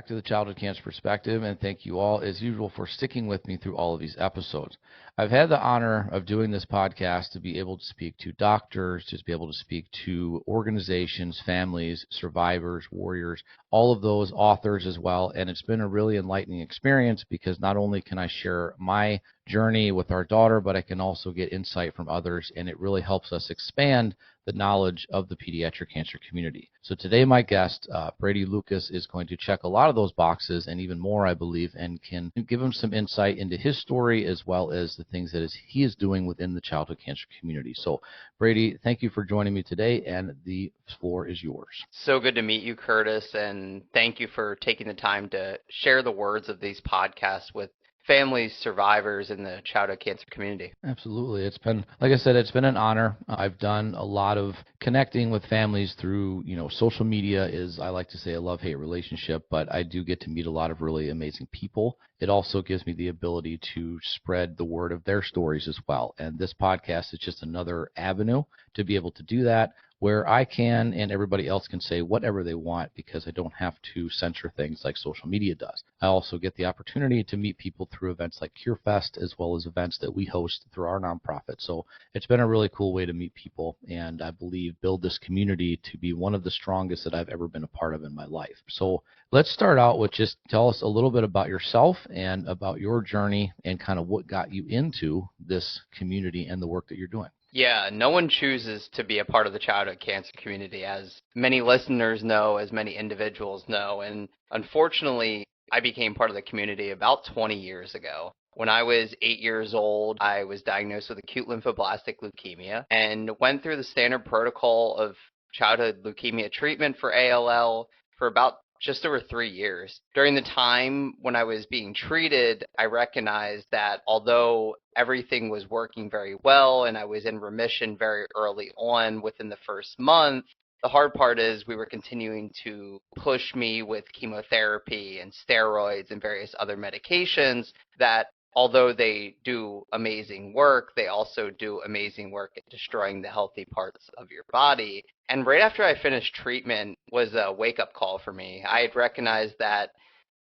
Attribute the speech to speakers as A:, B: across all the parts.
A: to the Childhood Cancer Perspective, and thank you all, as usual, for sticking with me through all of these episodes. I've had the honor of doing this podcast to be able to speak to doctors, to be able to speak to organizations, families, survivors, warriors, all of those authors as well, and it's been a really enlightening experience because not only can I share my journey with our daughter, but I can also get insight from others, and it really helps us expand the knowledge of the pediatric cancer community. So today my guest, Brady Lucas, is going to check a lot of those boxes and even more, I believe, and can give him some insight into his story as well as the things that he is doing within the childhood cancer community. So Brady, thank you for joining me today, and the floor is yours.
B: So good to meet you, Curtis, and thank you for taking the time to share the words of these podcasts with families, survivors in the childhood cancer community.
A: Absolutely. It's been, like I said, it's been an honor. I've done a lot of connecting with families through, social media is, I like to say, a love-hate relationship, but I do get to meet a lot of really amazing people. It also gives me the ability to spread the word of their stories as well. And this podcast is just another avenue to be able to do that, where I can and everybody else can say whatever they want because I don't have to censor things like social media does. I also get the opportunity to meet people through events like CureFest as well as events that we host through our nonprofit. So it's been a really cool way to meet people and I believe build this community to be one of the strongest that I've ever been a part of in my life. So let's start out with just tell us a little bit about yourself and about your journey and kind of what got you into this community and the work that you're doing.
B: Yeah, no one chooses to be a part of the childhood cancer community, as many listeners know, as many individuals know. And unfortunately, I became part of the community about 20 years ago. When I was 8 years old, I was diagnosed with acute lymphoblastic leukemia and went through the standard protocol of childhood leukemia treatment for ALL for about just over 3 years. During the time when I was being treated, I recognized that although everything was working very well and I was in remission very early on within the first month, the hard part is we were continuing to push me with chemotherapy and steroids and various other medications that although they do amazing work, they also do amazing work at destroying the healthy parts of your body. And right after I finished treatment was a wake-up call for me. I had recognized that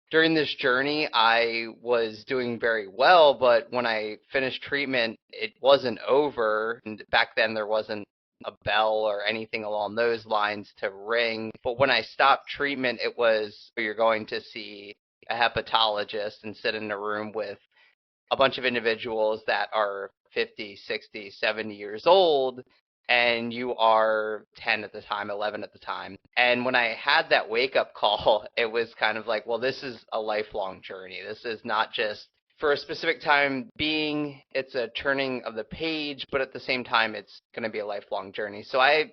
B: during this journey, I was doing very well, but when I finished treatment, it wasn't over. And back then, there wasn't a bell or anything along those lines to ring. But when I stopped treatment, it was you're going to see a hepatologist and sit in a room with a bunch of individuals that are 50, 60, 70 years old, and you are 10 at the time, 11 at the time. And when I had that wake-up call, it was kind of like, well, this is a lifelong journey. This is not just for a specific time being, it's a turning of the page, but at the same time, it's going to be a lifelong journey. So I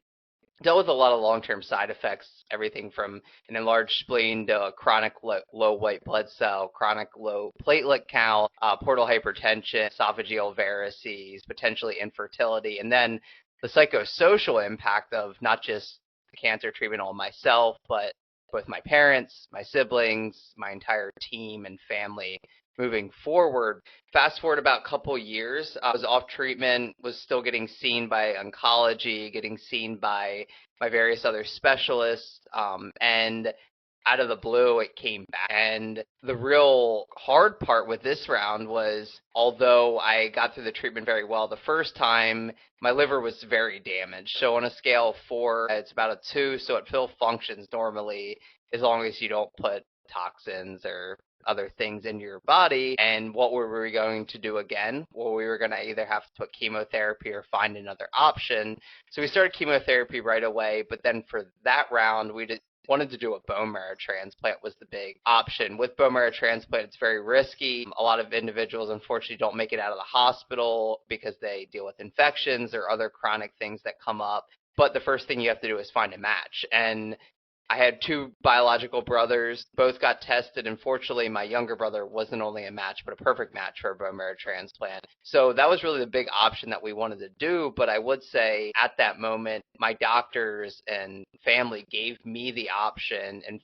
B: dealt with a lot of long-term side effects, everything from an enlarged spleen to a chronic low white blood cell, chronic low platelet count, portal hypertension, esophageal varices, potentially infertility, and then the psychosocial impact of not just the cancer treatment on myself, but with my parents, my siblings, my entire team and family moving forward. Fast forward about a couple years, I was off treatment, was still getting seen by oncology, getting seen by my various other specialists, and out of the blue, it came back. And the real hard part with this round was, although I got through the treatment very well the first time, my liver was very damaged. So on a scale of 4, it's about a 2, so it still functions normally as long as you don't put toxins or other things in your body. And what were we going to do again? Well, we were going to either have to put chemotherapy or find another option. So we started chemotherapy right away, but then for that round, we wanted to do a bone marrow transplant was the big option. With bone marrow transplant, it's very risky. A lot of individuals, unfortunately, don't make it out of the hospital because they deal with infections or other chronic things that come up. But the first thing you have to do is find a match. And I had 2 biological brothers, both got tested. Unfortunately, my younger brother wasn't only a match, but a perfect match for a bone marrow transplant. So that was really the big option that we wanted to do. But I would say at that moment, my doctors and family gave me the option and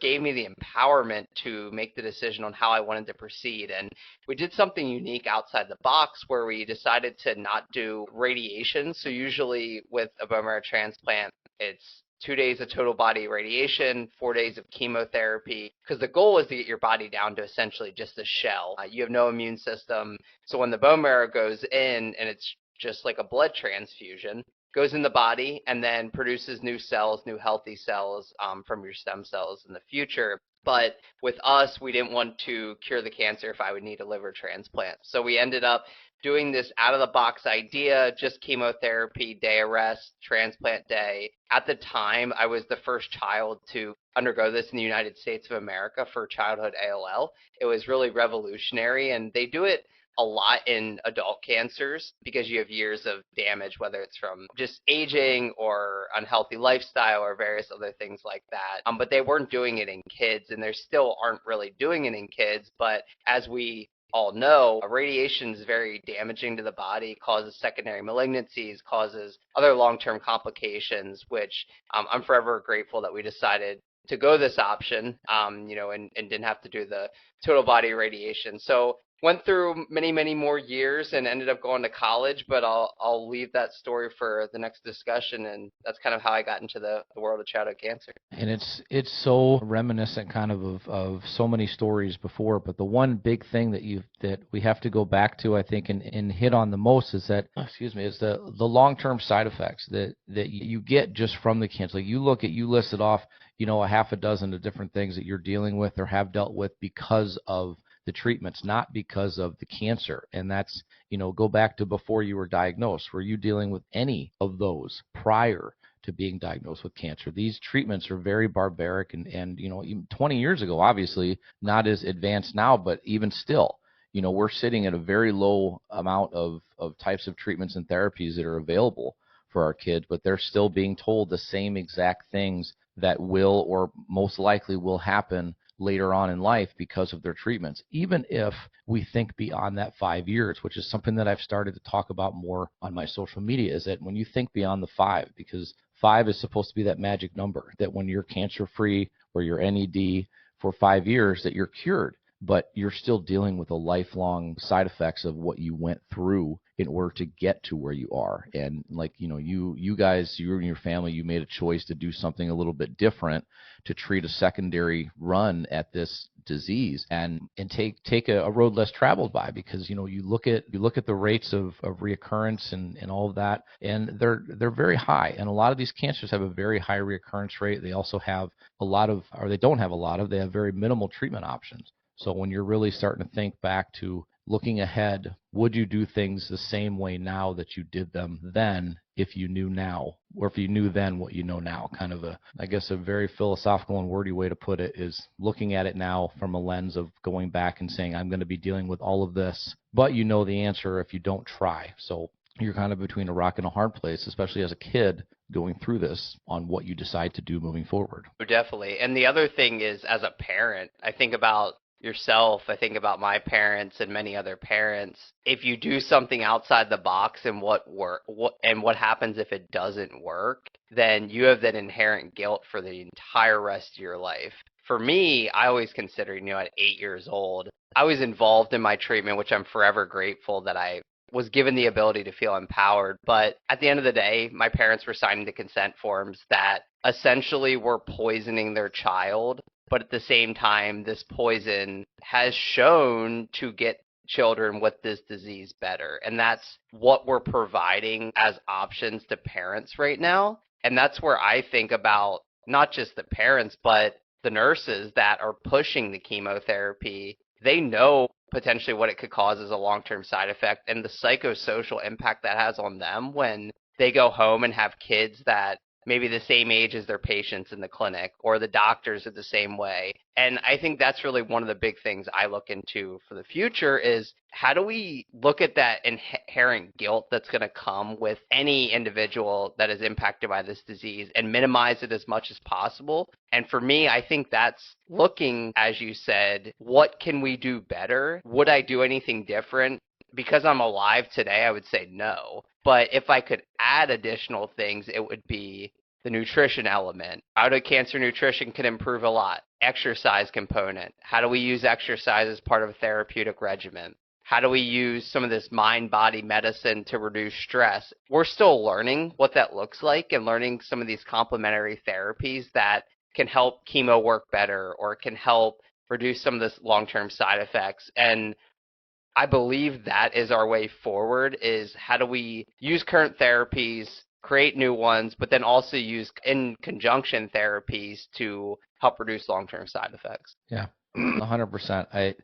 B: gave me the empowerment to make the decision on how I wanted to proceed. And we did something unique outside the box where we decided to not do radiation. So usually with a bone marrow transplant, it's 2 days of total body irradiation, 4 days of chemotherapy, because the goal is to get your body down to essentially just a shell. You have no immune system. So when the bone marrow goes in, and it's just like a blood transfusion, goes in the body and then produces new cells, new healthy cells from your stem cells in the future. But with us, we didn't want to cure the cancer if I would need a liver transplant. So we ended up doing this out of the box idea, just chemotherapy, day of rest, transplant day. At the time, I was the first child to undergo this in the United States of America for childhood ALL. It was really revolutionary, and they do it a lot in adult cancers because you have years of damage, whether it's from just aging or unhealthy lifestyle or various other things like that. But they weren't doing it in kids, and they still aren't really doing it in kids. But as we all know, radiation is very damaging to the body, causes secondary malignancies, causes other long-term complications, which I'm forever grateful that we decided to go this option, and didn't have to do the total body radiation. So went through many, many more years and ended up going to college, but I'll leave that story for the next discussion, and that's kind of how I got into the world of childhood cancer.
A: And it's so reminiscent kind of so many stories before, but the one big thing that we have to go back to, I think, and hit on the most is that, is the long-term side effects that you get just from the cancer. Like you listed off, a half a dozen of different things that you're dealing with or have dealt with because of the treatments, not because of the cancer. And that's, go back to before you were diagnosed. Were you dealing with any of those prior to being diagnosed with cancer? These treatments are very barbaric and even 20 years ago, obviously not as advanced now, but even still, we're sitting at a very low amount of types of treatments and therapies that are available for our kids, but they're still being told the same exact things that will or most likely will happen later on in life because of their treatments, even if we think beyond that 5 years, which is something that I've started to talk about more on my social media, is that when you think beyond the 5, because 5 is supposed to be that magic number, that when you're cancer-free or you're NED for 5 years, that you're cured, but you're still dealing with the lifelong side effects of what you went through in order to get to where you are. And like, you guys, you and your family, you made a choice to do something a little bit different to treat a secondary run at this disease and take a road less traveled by, because, you look at the rates of reoccurrence and all of that, and they're very high. And a lot of these cancers have a very high reoccurrence rate. They also have they don't have a lot of, they have very minimal treatment options. So when you're really starting to think back to looking ahead, would you do things the same way now that you did them then if you knew now, or if you knew then what you know now? Kind of I guess a very philosophical and wordy way to put it is looking at it now from a lens of going back and saying, I'm going to be dealing with all of this, but you know the answer if you don't try. So you're kind of between a rock and a hard place, especially as a kid going through this, on what you decide to do moving forward.
B: Definitely. And the other thing is, as a parent, I think about yourself, I think about my parents and many other parents. If you do something outside the box and what happens if it doesn't work, then you have that inherent guilt for the entire rest of your life. For me, I always considered, at 8 years old, I was involved in my treatment, which I'm forever grateful that I was given the ability to feel empowered. But at the end of the day, my parents were signing the consent forms that essentially were poisoning their child. But at the same time, this poison has shown to get children with this disease better. And that's what we're providing as options to parents right now. And that's where I think about not just the parents, but the nurses that are pushing the chemotherapy. They know potentially what it could cause as a long-term side effect and the psychosocial impact that has on them when they go home and have kids that maybe the same age as their patients in the clinic, or the doctors are the same way. And I think that's really one of the big things I look into for the future is, how do we look at that inherent guilt that's going to come with any individual that is impacted by this disease and minimize it as much as possible? And for me, I think that's looking, as you said, what can we do better? Would I do anything different? Because I'm alive today, I would say no. But if I could add additional things, it would be the nutrition element. Childhood cancer nutrition can improve a lot. Exercise component. How do we use exercise as part of a therapeutic regimen? how do we use some of this mind-body medicine to reduce stress? We're still learning what that looks like and learning some of these complementary therapies that can help chemo work better or can help reduce some of this long-term side effects. And I believe that is our way forward, is how do we use current therapies, create new ones, but then also use in conjunction therapies to help reduce long-term side effects.
A: Yeah, 100%.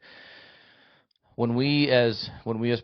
A: When we as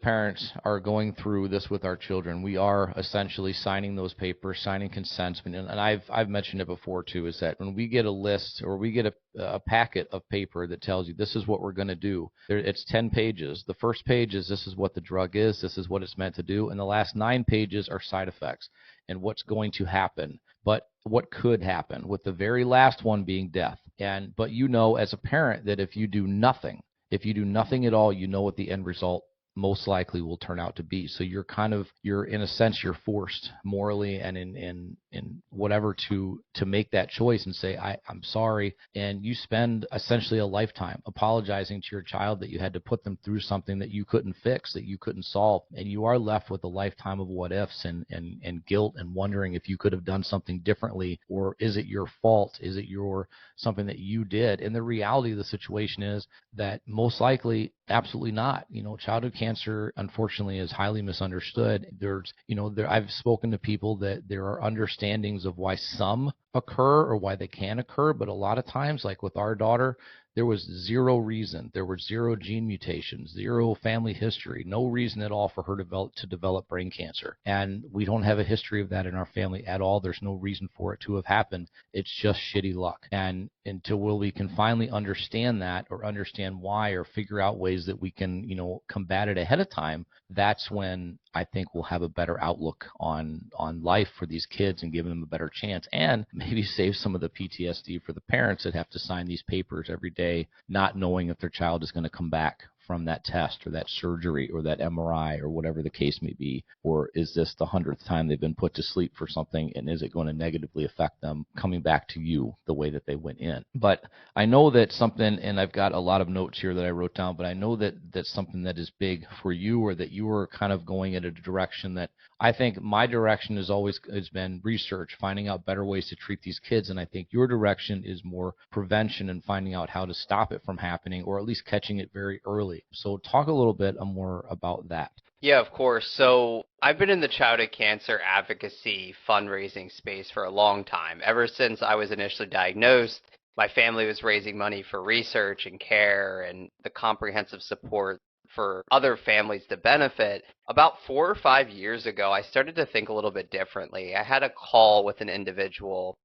A: parents are going through this with our children, we are essentially signing those papers, signing consents. And I've mentioned it before too, is that when we get a list or we get a packet of paper that tells you this is what we're going to do, it's 10 pages. The first page is this is what the drug is, this is what it's meant to do, and the last 9 pages are side effects and what's going to happen. But what could happen, with the very last one being death. But as a parent that if you do nothing at all, you know what the end result most likely will turn out to be. So you're in a sense, you're forced morally and in whatever to make that choice and say, I'm sorry. And you spend essentially a lifetime apologizing to your child that you had to put them through something that you couldn't fix, that you couldn't solve. And you are left with a lifetime of what ifs and guilt and wondering if you could have done something differently, or is it your fault? Is it something that you did? And the reality of the situation is that most likely, absolutely not. Childhood cancer, unfortunately, is highly misunderstood. I've spoken to people that there are understandings of why some occur or why they can occur, but a lot of times, like with our daughter, there was zero reason. There were 0 gene mutations, 0 family history, no reason at all for her to develop brain cancer. And we don't have a history of that in our family at all. There's no reason for it to have happened. It's just shitty luck. And until we can finally understand that, or understand why, or figure out ways that we can, combat it ahead of time, that's when I think we'll have a better outlook on life for these kids and give them a better chance, and maybe save some of the PTSD for the parents that have to sign these papers every day, not knowing if their child is going to come back from that test or that surgery or that MRI or whatever the case may be. Or is this the 100th time they've been put to sleep for something, and is it going to negatively affect them coming back to you the way that they went in? But I know that something, and I've got a lot of notes here that I wrote down, but I know that that's something that is big for you, or that you were kind of going in a direction that I think my direction has been research, finding out better ways to treat these kids. And I think your direction is more prevention and finding out how to stop it from happening, or at least catching it very early. So talk a little bit more about that.
B: Yeah, of course. So I've been in the childhood cancer advocacy fundraising space for a long time. Ever since I was initially diagnosed, my family was raising money for research and care and the comprehensive support for other families to benefit. About 4 or 5 years ago, I started to think a little bit differently. I had a call with an individual,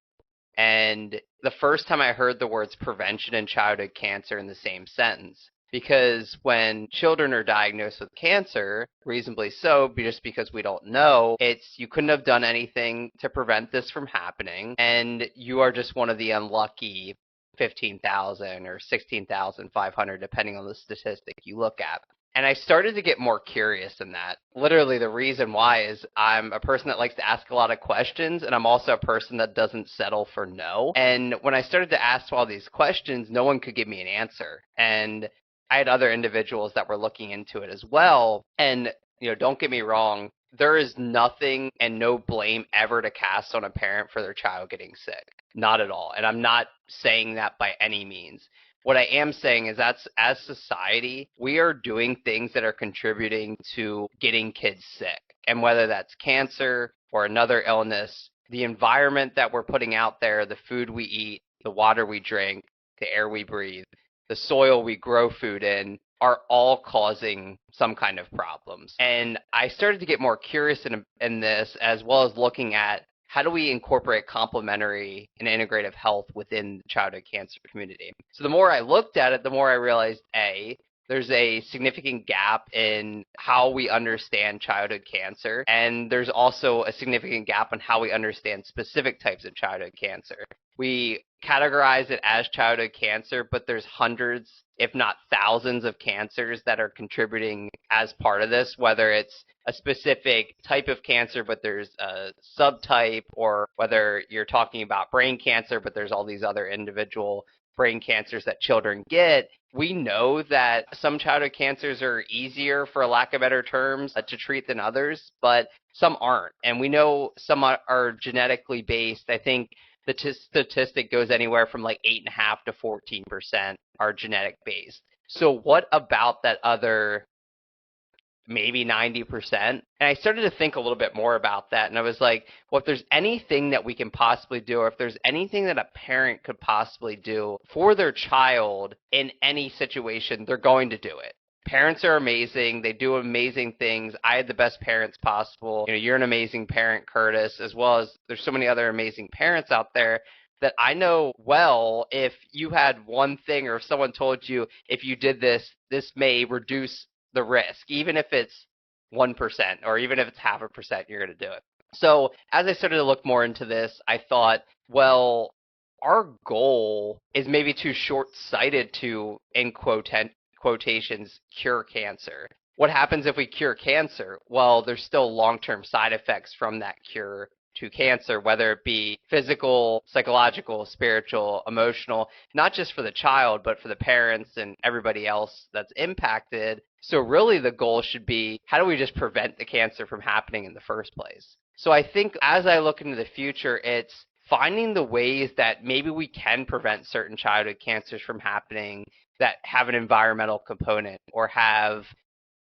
B: and the first time I heard the words prevention and childhood cancer in the same sentence. Because when children are diagnosed with cancer, reasonably so, just because we don't know, you couldn't have done anything to prevent this from happening, and you are just one of the unlucky 15,000 or 16,500, depending on the statistic you look at. And I started to get more curious in that. Literally, the reason why is I'm a person that likes to ask a lot of questions, and I'm also a person that doesn't settle for no. And when I started to ask all these questions, no one could give me an answer. And I had other individuals that were looking into it as well. And, don't get me wrong, there is nothing and no blame ever to cast on a parent for their child getting sick. Not at all. And I'm not saying that by any means. What I am saying is that as society, we are doing things that are contributing to getting kids sick. And whether that's cancer or another illness, the environment that we're putting out there, the food we eat, the water we drink, the air we breathe, the soil we grow food in, are all causing some kind of problems. And I started to get more curious in this, as well as looking at how do we incorporate complementary and integrative health within the childhood cancer community. So the more I looked at it, the more I realized, there's a significant gap in how we understand childhood cancer, and there's also a significant gap in how we understand specific types of childhood cancer. We categorize it as childhood cancer, but there's hundreds, if not thousands, of cancers that are contributing as part of this, whether it's a specific type of cancer, but there's a subtype, or whether you're talking about brain cancer, but there's all these other individual brain cancers that children get, we know that some childhood cancers are easier, for lack of better terms, to treat than others, but some aren't. And we know some are genetically based. I think the statistic goes anywhere from like 8.5 to 14% are genetic based. So what about that other maybe 90%? And I started to think a little bit more about that. And I was like, well, if there's anything that we can possibly do, or if there's anything that a parent could possibly do for their child in any situation, they're going to do it. Parents are amazing. They do amazing things. I had the best parents possible. You're an amazing parent, Curtis, as well as there's so many other amazing parents out there that I know well. If you had one thing, or if someone told you, if you did this, this may reduce the risk, even if it's 1%, or even if it's 0.5%, you're going to do it. So as I started to look more into this, I thought, well, our goal is maybe too short-sighted to, in quotations, cure cancer. What happens if we cure cancer? Well, there's still long-term side effects from that cure to cancer, whether it be physical, psychological, spiritual, emotional, not just for the child, but for the parents and everybody else that's impacted. So really the goal should be, how do we just prevent the cancer from happening in the first place? So I think as I look into the future, it's finding the ways that maybe we can prevent certain childhood cancers from happening that have an environmental component or have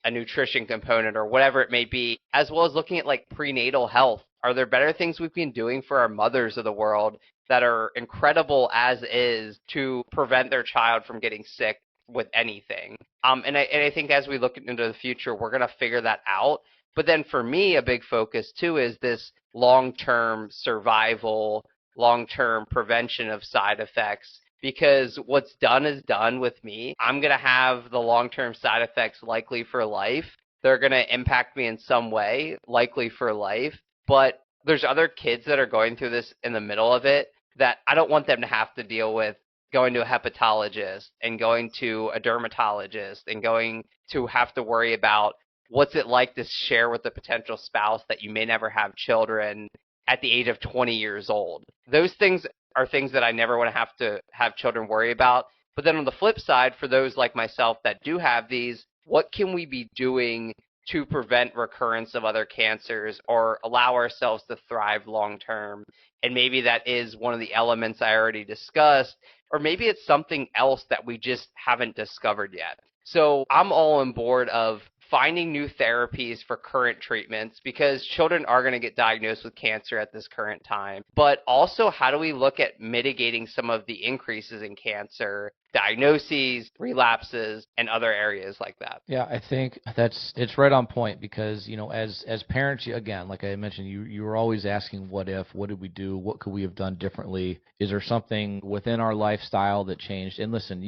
B: a nutrition component or whatever it may be, as well as looking at like prenatal health. Are there better things we've been doing for our mothers of the world that are incredible as is to prevent their child from getting sick with anything? And I think as we look into the future, we're going to figure that out. But then for me, a big focus too is this long-term survival, long-term prevention of side effects. Because what's done is done with me. I'm going to have the long-term side effects likely for life. They're going to impact me in some way, likely for life. But there's other kids that are going through this in the middle of it that I don't want them to have to deal with going to a hepatologist and going to a dermatologist and going to have to worry about what's it like to share with a potential spouse that you may never have children at the age of 20 years old. Those things are things that I never want to have children worry about. But then on the flip side, for those like myself that do have these, what can we be doing to prevent recurrence of other cancers or allow ourselves to thrive long term? And maybe that is one of the elements I already discussed, or maybe it's something else that we just haven't discovered yet. So I'm all on board of finding new therapies for current treatments, because children are going to get diagnosed with cancer at this current time. But also, how do we look at mitigating some of the increases in cancer diagnoses, relapses, and other areas like that?
A: Yeah, I think it's right on point, because as parents, again, like I mentioned, you were always asking what if, what did we do, what could we have done differently? Is there something within our lifestyle that changed? And listen,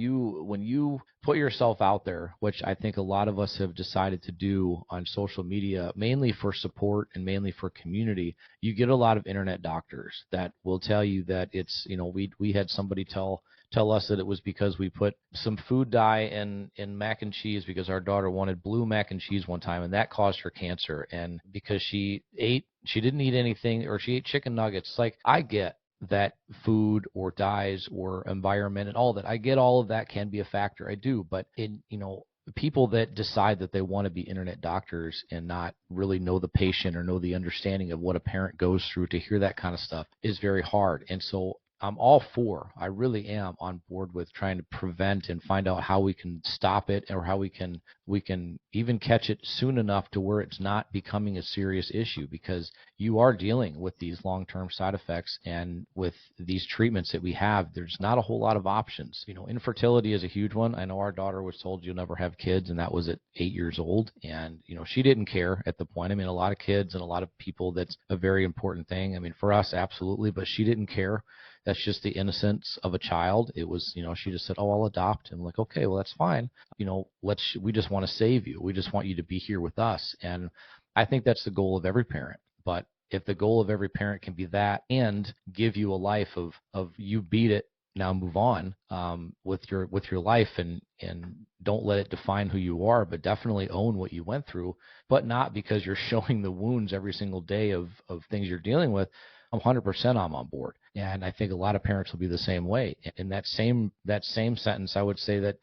A: when you put yourself out there, which I think a lot of us have decided to do on social media, mainly for support and mainly for community, you get a lot of internet doctors that will tell you that it's, we had somebody tell us that it was because we put some food dye in mac and cheese because our daughter wanted blue mac and cheese one time, and that caused her cancer. And because she didn't eat anything, or she ate chicken nuggets. Like, I get that food or dyes or environment and all that. I get all of that can be a factor. I do. But people that decide that they want to be internet doctors and not really know the patient or know the understanding of what a parent goes through, to hear that kind of stuff is very hard. And so I really am on board with trying to prevent and find out how we can stop it, or how we can even catch it soon enough to where it's not becoming a serious issue, because you are dealing with these long-term side effects, and with these treatments that we have, there's not a whole lot of options. Infertility is a huge one. I know our daughter was told you'll never have kids, and that was at 8 years old, and she didn't care at the point. I mean, a lot of kids and a lot of people, that's a very important thing. I mean, for us, absolutely, but she didn't care. That's just the innocence of a child. It was, she just said, "Oh, I'll adopt." And I'm like, "Okay, well, that's fine. We just want to save you. We just want you to be here with us." And I think that's the goal of every parent. But if the goal of every parent can be that, and give you a life of you beat it, now move on with your life, and don't let it define who you are, but definitely own what you went through, but not because you're showing the wounds every single day of things you're dealing with. 100% I'm on board. And I think a lot of parents will be the same way. In that same sentence, I would say that,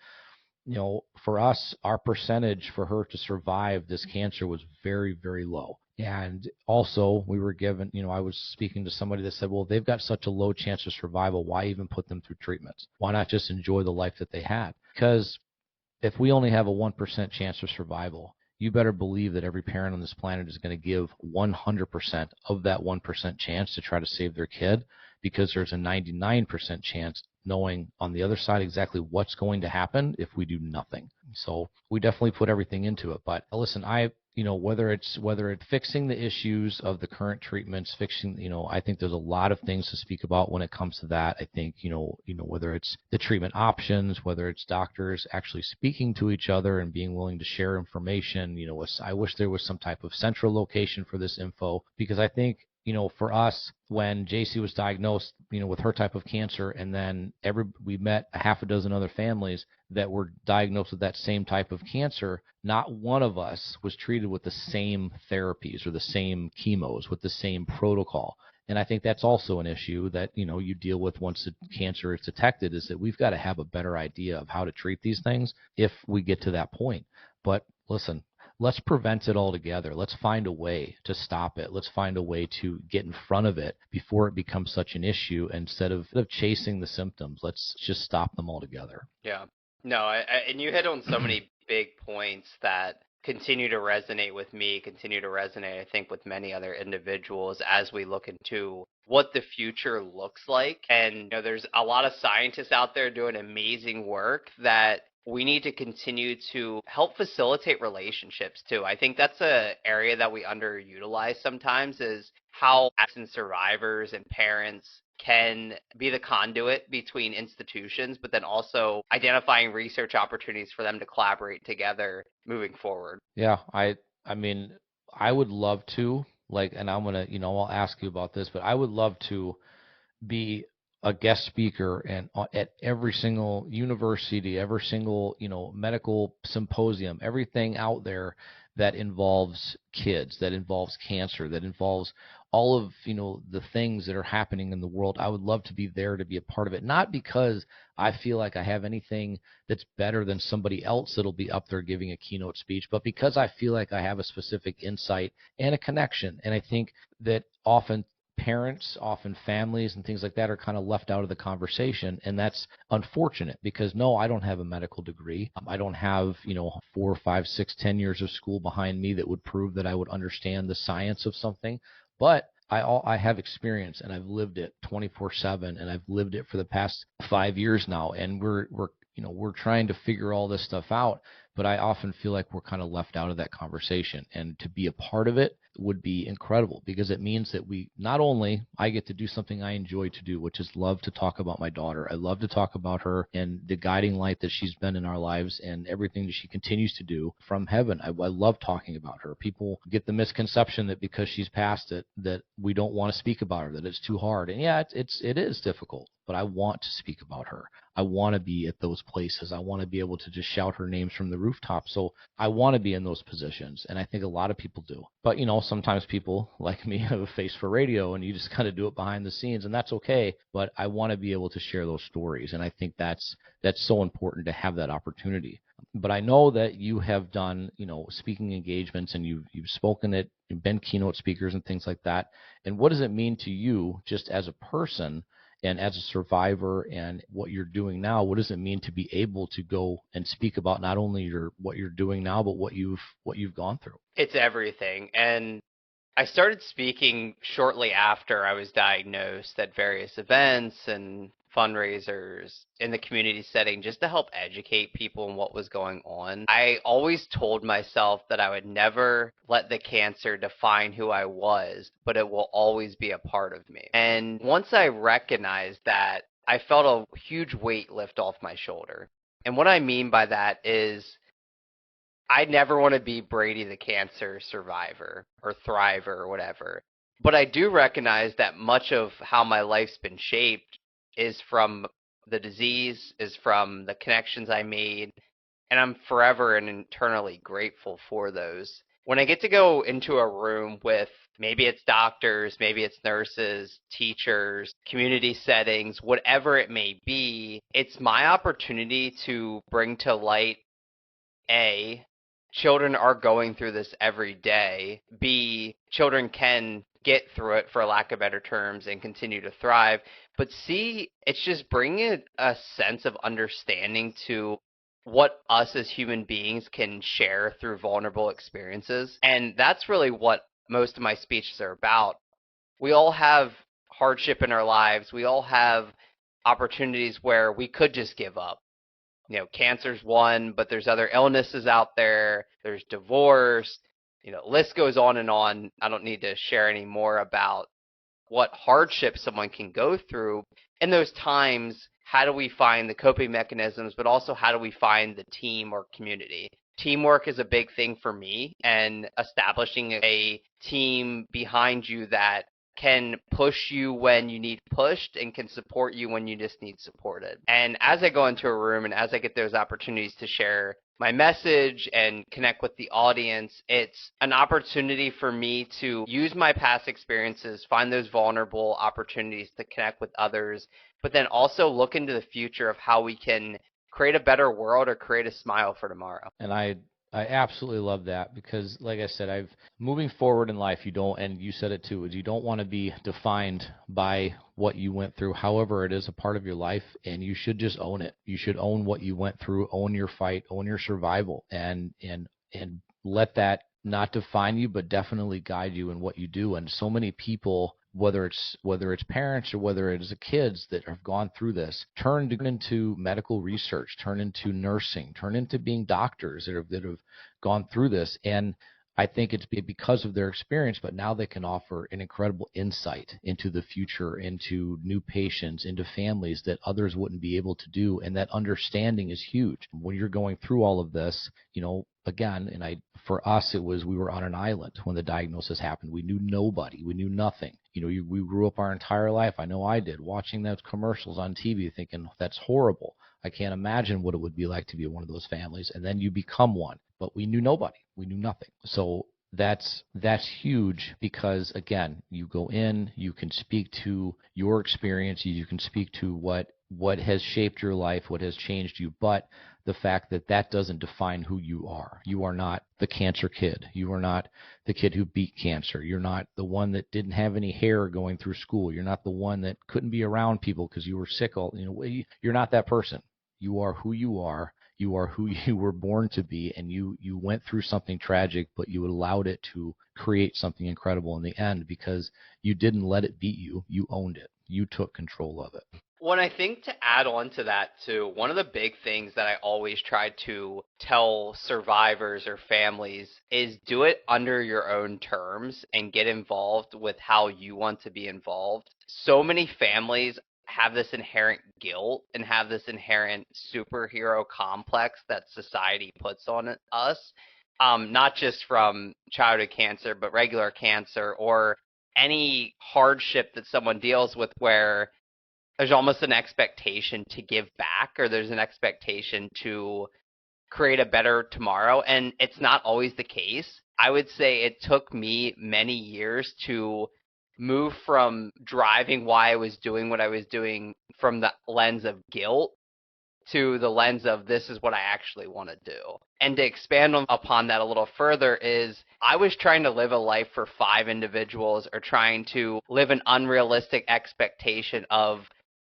A: for us, our percentage for her to survive this cancer was very, very low. And also, we were given, I was speaking to somebody that said, well, they've got such a low chance of survival. Why even put them through treatments? Why not just enjoy the life that they had? Because if we only have a 1% chance of survival, you better believe that every parent on this planet is going to give 100% of that 1% chance to try to save their kid, because there's a 99% chance knowing on the other side exactly what's going to happen if we do nothing. So we definitely put everything into it. But listen, whether it's fixing the issues of the current treatments, I think there's a lot of things to speak about when it comes to that. I think, whether it's the treatment options, whether it's doctors actually speaking to each other and being willing to share information, I wish there was some type of central location for this info, because I think, for us, when JC was diagnosed, with her type of cancer, and then we met a half a dozen other families that were diagnosed with that same type of cancer, not one of us was treated with the same therapies or the same chemos, with the same protocol. And I think that's also an issue that, you deal with once the cancer is detected, is that we've got to have a better idea of how to treat these things if we get to that point. But listen, let's prevent it altogether. Let's find a way to stop it. Let's find a way to get in front of it before it becomes such an issue. Instead of chasing the symptoms, let's just stop them altogether.
B: Yeah. No, and you hit on so many big points that continue to resonate with me, continue to resonate, I think, with many other individuals as we look into what the future looks like. And there's a lot of scientists out there doing amazing work that we need to continue to help facilitate relationships too. I think that's an area that we underutilize sometimes, is how accident survivors and parents can be the conduit between institutions, but then also identifying research opportunities for them to collaborate together moving forward.
A: Yeah, I mean, I would love to, and I'm gonna, I'll ask you about this, but I would love to be a guest speaker and at every single university, every single, medical symposium, everything out there that involves kids, that involves cancer, that involves all of, the things that are happening in the world. I would love to be there to be a part of it, not because I feel like I have anything that's better than somebody else that'll be up there giving a keynote speech, but because I feel like I have a specific insight and a connection. And I think that often parents, often families and things like that, are kind of left out of the conversation. And that's unfortunate, because no, I don't have a medical degree. I don't have, 4, 5, 6, 10 years of school behind me that would prove that I would understand the science of something. But I have experience, and I've lived it 24/7, and I've lived it for the past 5 years now. And we're trying to figure all this stuff out, but I often feel like we're kind of left out of that conversation. And to be a part of it would be incredible, because it means that I get to do something I enjoy to do, which is love to talk about my daughter. I love to talk about her and the guiding light that she's been in our lives and everything that she continues to do from heaven. I love talking about her. People get the misconception that because she's passed it, that we don't want to speak about her, that it's too hard. And yeah, it is difficult, but I want to speak about her. I want to be at those places. I want to be able to just shout her names from the rooftop. So I want to be in those positions, and I think a lot of people do. But, sometimes people like me have a face for radio, and you just kind of do it behind the scenes, and that's okay. But I want to be able to share those stories, and I think that's so important to have that opportunity. But I know that you have done, speaking engagements, and you've spoken at, you've been keynote speakers and things like that. And what does it mean to you, just as a person and as a survivor, and what you're doing now? What does it mean to be able to go and speak about not only what you're doing now, but what you've gone through?
B: It's everything. And I started speaking shortly after I was diagnosed at various events and fundraisers in the community setting, just to help educate people on what was going on. I always told myself that I would never let the cancer define who I was, but it will always be a part of me. And once I recognized that, I felt a huge weight lift off my shoulder. And what I mean by that is, I never want to be Brady the cancer survivor or thriver or whatever. But I do recognize that much of how my life's been shaped is from the disease, is from the connections I made, and I'm forever and eternally grateful for those. When I get to go into a room with maybe it's doctors, maybe it's nurses, teachers, community settings, whatever it may be, it's my opportunity to bring to light A, children are going through this every day. B, children can get through it, for lack of better terms, and continue to thrive. But C, it's just bringing a sense of understanding to what us as human beings can share through vulnerable experiences. And that's really what most of my speeches are about. We all have hardship in our lives. We all have opportunities where we could just give up. Cancer's one, but there's other illnesses out there. There's divorce. List goes on and on. I don't need to share any more about what hardship someone can go through. In those times, how do we find the coping mechanisms, but also how do we find the team or community? Teamwork is a big thing for me, and establishing a team behind you that can push you when you need pushed and can support you when you just need supported. And as I go into a room and as I get those opportunities to share my message and connect with the audience, it's an opportunity for me to use my past experiences, find those vulnerable opportunities to connect with others, but then also look into the future of how we can create a better world or create a smile for tomorrow.
A: And I absolutely love that because, like I said, moving forward in life, you don't, and you said it too, is you don't want to be defined by what you went through. However, it is a part of your life, and you should just own it. You should own what you went through, own your fight, own your survival, and let that not define you, but definitely guide you in what you do. And so many people, whether it's parents or whether it is kids that have gone through this, turn into medical research, turn into nursing, turn into being doctors that have gone through this. And I think it's because of their experience, but now they can offer an incredible insight into the future, into new patients, into families that others wouldn't be able to do. And that understanding is huge. When you're going through all of this, again, for us, we were on an island when the diagnosis happened. We knew nobody. We knew nothing. We grew up our entire life. I know I did, watching those commercials on TV thinking, that's horrible. I can't imagine what it would be like to be one of those families. And then you become one. But we knew nobody. We knew nothing. So that's huge because, again, you go in, you can speak to your experience, you can speak to what has shaped your life, what has changed you, but the fact that doesn't define who you are. You are not the cancer kid. You are not the kid who beat cancer. You're not the one that didn't have any hair going through school. You're not the one that couldn't be around people because you were sick. You're not that person. You are who you are. You are who you were born to be, and you went through something tragic, but you allowed it to create something incredible in the end because you didn't let it beat you. You owned it. You took control of it.
B: Well, I think to add on to that too, one of the big things that I always try to tell survivors or families is do it under your own terms and get involved with how you want to be involved. So many families have this inherent guilt and have this inherent superhero complex that society puts on us, not just from childhood cancer, but regular cancer or any hardship that someone deals with where there's almost an expectation to give back or there's an expectation to create a better tomorrow. And it's not always the case. I would say it took me many years to move from driving why I was doing what I was doing from the lens of guilt to the lens of this is what I actually want to do. And to expand upon that a little further is I was trying to live a life for 5 individuals or trying to live an unrealistic expectation of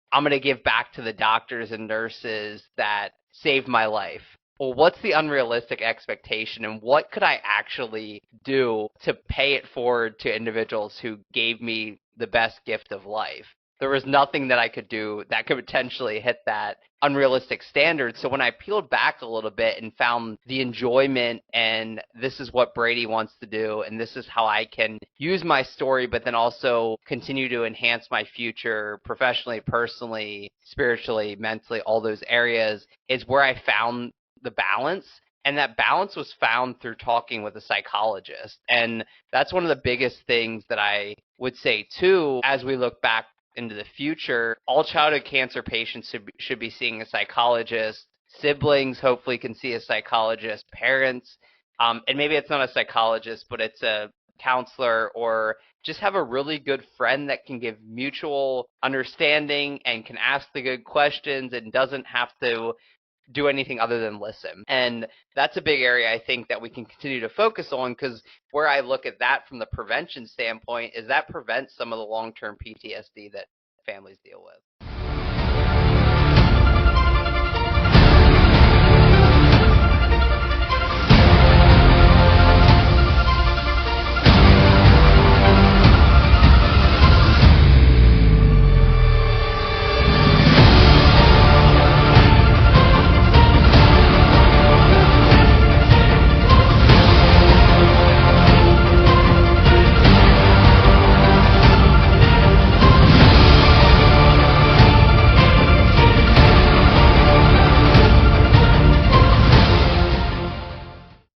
B: I'm going to give back to the doctors and nurses that saved my life. Well, what's the unrealistic expectation and what could I actually do to pay it forward to individuals who gave me the best gift of life? There was nothing that I could do that could potentially hit that unrealistic standard. So when I peeled back a little bit and found the enjoyment and this is what Brady wants to do and this is how I can use my story, but then also continue to enhance my future professionally, personally, spiritually, mentally, all those areas is where I found the balance. And that balance was found through talking with a psychologist. And that's one of the biggest things that I would say too, as we look back into the future, all childhood cancer patients should be seeing a psychologist. Siblings hopefully can see a psychologist. Parents And maybe it's not a psychologist, but it's a counselor, or just have a really good friend that can give mutual understanding and can ask the good questions and doesn't have to do anything other than listen. And that's a big area I think that we can continue to focus on, because where I look at that from the prevention standpoint is that prevents some of the long-term PTSD that families deal with.